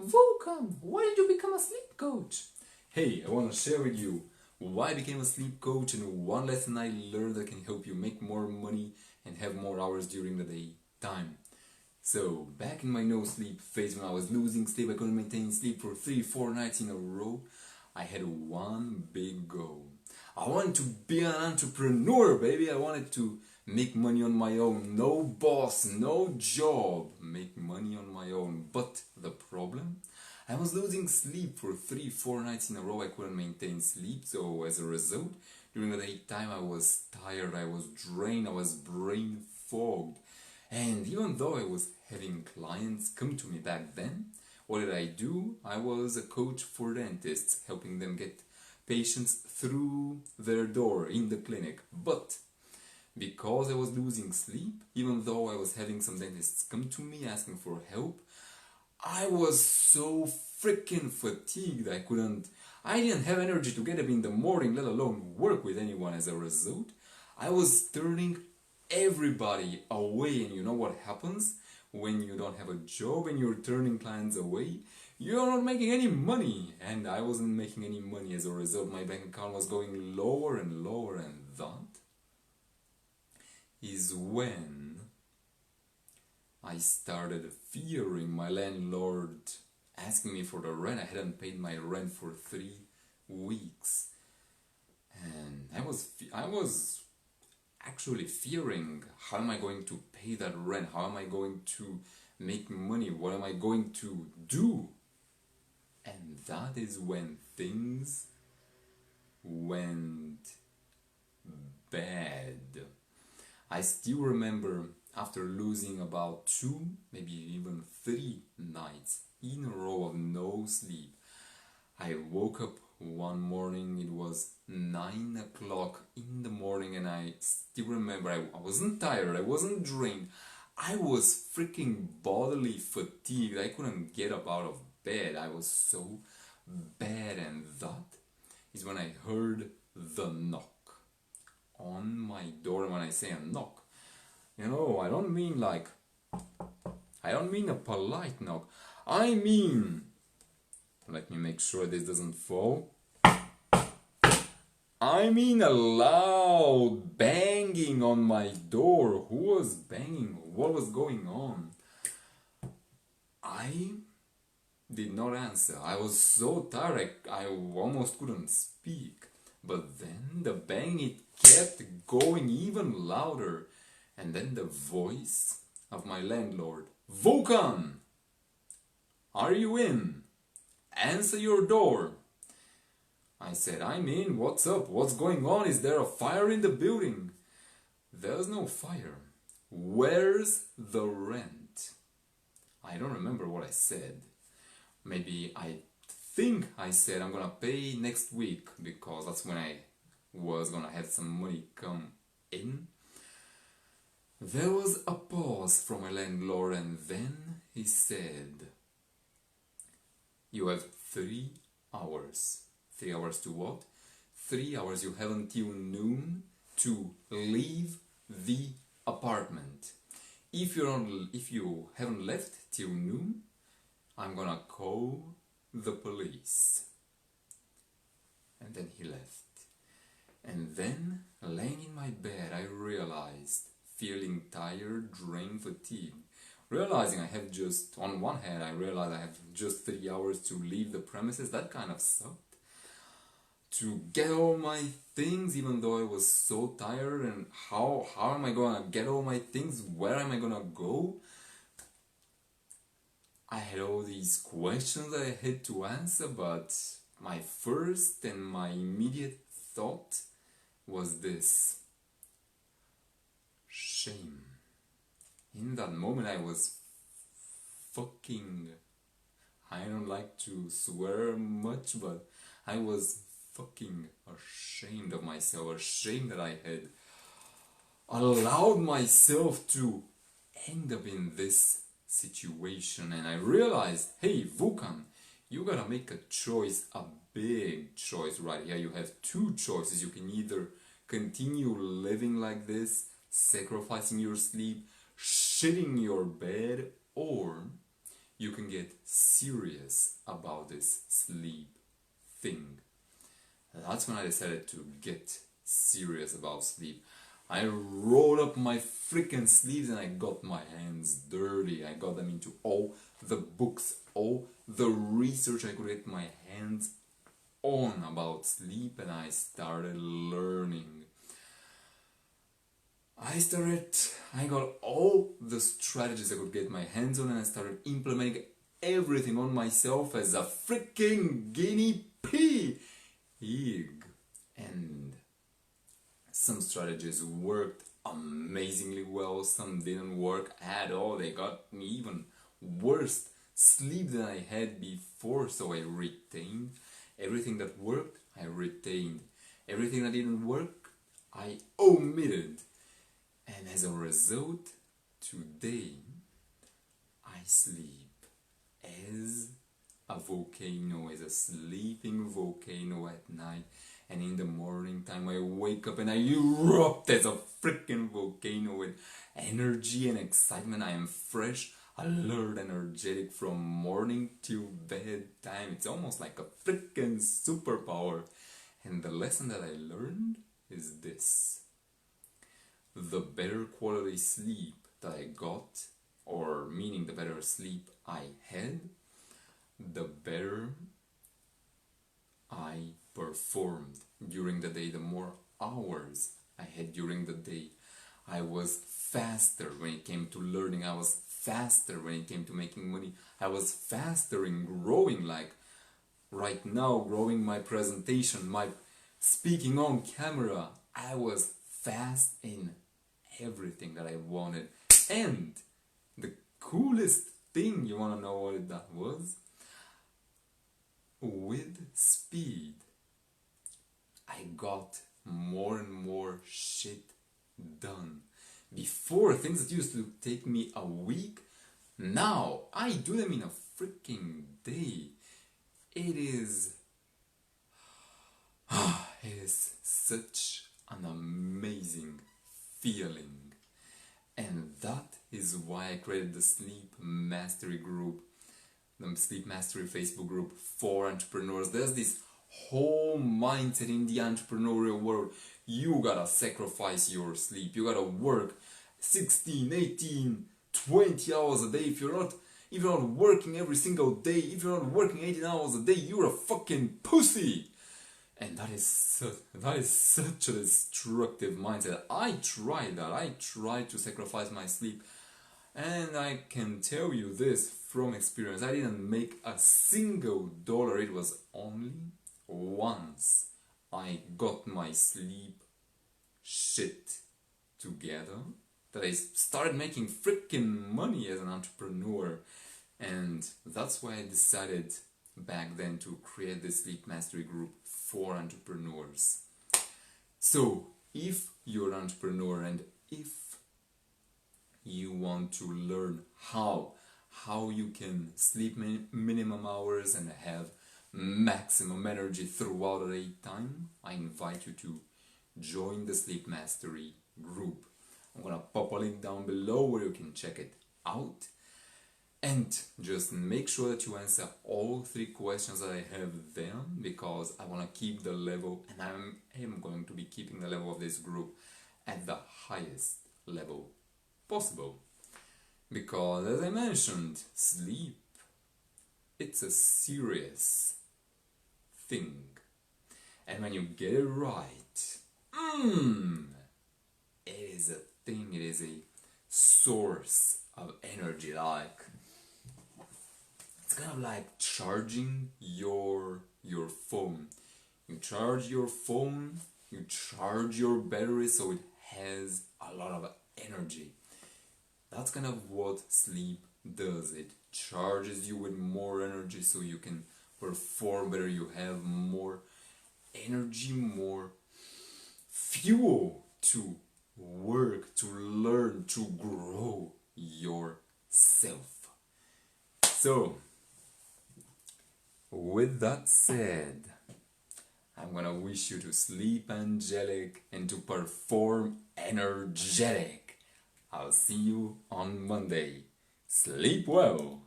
Vulcan, why did you become a sleep coach? Hey, I want to share with you why I became a sleep coach and one lesson I learned that can help you make more money and have more hours during the day time. So, back in my no sleep phase when I was losing sleep, I couldn't maintain sleep for 3-4 nights in a row, I had one big goal. I wanted to be an entrepreneur, baby. I wanted to make money on my own. No boss, no job. Make money on my own. But the problem? I was losing sleep for 3-4 nights in a row. I couldn't maintain sleep. So as a result, during the daytime I was tired, I was drained, I was brain fogged. And even though I was having clients come to me back then, what did I do? I was a coach for dentists, helping them get patients through their door in the clinic. But because I was losing sleep, even though I was having some dentists come to me asking for help, I was so freaking fatigued I didn't have energy to get up in the morning, let alone work with anyone. As a result, I was turning everybody away. And you know what happens when you don't have a job and you're turning clients away? You're not making any money. And I wasn't making any money. As a result, my bank account was going lower and lower, and that is when I started fearing my landlord asking me for the rent. I hadn't paid my rent for 3 weeks, and I was actually fearing, how am I going to pay that rent? How am I going to make money? What am I going to do? And that is when things went bad. I still remember, after losing about 2, maybe even 3 nights in a row of no sleep, I woke up one morning. It was 9 o'clock in the morning, and I still remember I wasn't tired, I wasn't drained, I was freaking bodily fatigued. I couldn't get up out of bed. I was so bad, and that is when I heard the knock on my door. And when I say a knock, I don't mean a polite knock. I mean, let me make sure this doesn't fall. I mean a loud banging on my door. Who was banging? What was going on? I did not answer. I was so tired I almost couldn't speak. But then the banging kept going even louder. And then the voice of my landlord. Vulcan! Are you in? Answer your door. I said, I'm in. What's up? What's going on? Is there a fire in the building? There's no fire. Where's the rent? I don't remember what I said. Maybe I think I said I'm gonna pay next week, because that's when I was gonna have some money come in. There was a pause from my landlord, and then he said, you have 3 hours. 3 hours to what? 3 hours. You have until noon to leave the apartment. If you haven't left till noon, I'm gonna call the police. And then he left. And then, laying in my bed, I realized, feeling tired, drained, fatigued, realizing I have just, on one hand, I realized I have just 3 hours to leave the premises. That kind of sucked. To get all my things, even though I was so tired, and how am I gonna get all my things? Where am I gonna go? I had all these questions that I had to answer, but my first and my immediate thought was this: shame. In that moment I was fucking, I don't like to swear much, but I was fucking ashamed of myself, ashamed that I had allowed myself to end up in this situation. And I realized, hey Vulcan, you gotta make a choice, a big choice right here. You have 2 choices. You can either continue living like this, sacrificing your sleep, shitting your bed, or you can get serious about this sleep thing. That's when I decided to get serious about sleep. I rolled up my freaking sleeves and I got my hands dirty. I got them into all the books, all the research I could get my hands on about sleep, and I started learning. I got all the strategies I could get my hands on, and I started implementing everything on myself as a freaking guinea pig. And some strategies worked amazingly well, some didn't work at all. They got me even worse sleep than I had before, so I retained everything that worked. I retained everything that didn't work. I omitted. And as a result, today, I sleep as a volcano, as a sleeping volcano at night. And in the morning time, I wake up and I erupt as a freaking volcano with energy and excitement. I am fresh, alert, energetic from morning till bedtime. It's almost like a freaking superpower. And the lesson that I learned is this. The better quality sleep that I got, or meaning the better sleep I had, the better I performed during the day. The more hours I had during the day, I was faster when it came to learning. I was faster when it came to making money. I was faster in growing, like right now, growing my presentation, my speaking on camera. I was fast in everything that I wanted. And the coolest thing, you want to know what that was? With speed, I got more and more shit done. Before, things that used to take me a week, now I do them in a freaking day. It is such an amazing feeling. And that is why I created the Sleep Mastery group, the Sleep Mastery Facebook group for entrepreneurs. There's this whole mindset in the entrepreneurial world. You gotta sacrifice your sleep. You gotta work 16, 18, 20 hours a day. If you're not working every single day, if you're not working 18 hours a day, you're a fucking pussy. And that is such a destructive mindset. I tried that. I tried to sacrifice my sleep. And I can tell you this from experience. I didn't make a single dollar. It was only once I got my sleep shit together that I started making freaking money as an entrepreneur. And that's why I decided back then to create the Sleep Mastery group for entrepreneurs. So if you're an entrepreneur and if you want to learn how you can sleep minimum hours and have maximum energy throughout the daytime, I invite you to join the Sleep Mastery group. I'm gonna pop a link down below where you can check it out. And just make sure that you answer all 3 questions that I have there, because I want to keep the level, and I am going to be keeping the level of this group at the highest level possible. Because as I mentioned, sleep, it's a serious thing. And when you get it right, it is a thing, it is a source of energy. Like, it's kind of like charging your phone. You charge your phone, you charge your battery so it has a lot of energy. That's kind of what sleep does. It charges you with more energy so you can perform better. You have more energy, more fuel to work, to learn, to grow yourself. So, with that said, I'm gonna wish you to sleep angelic and to perform energetic. I'll see you on Monday. Sleep well.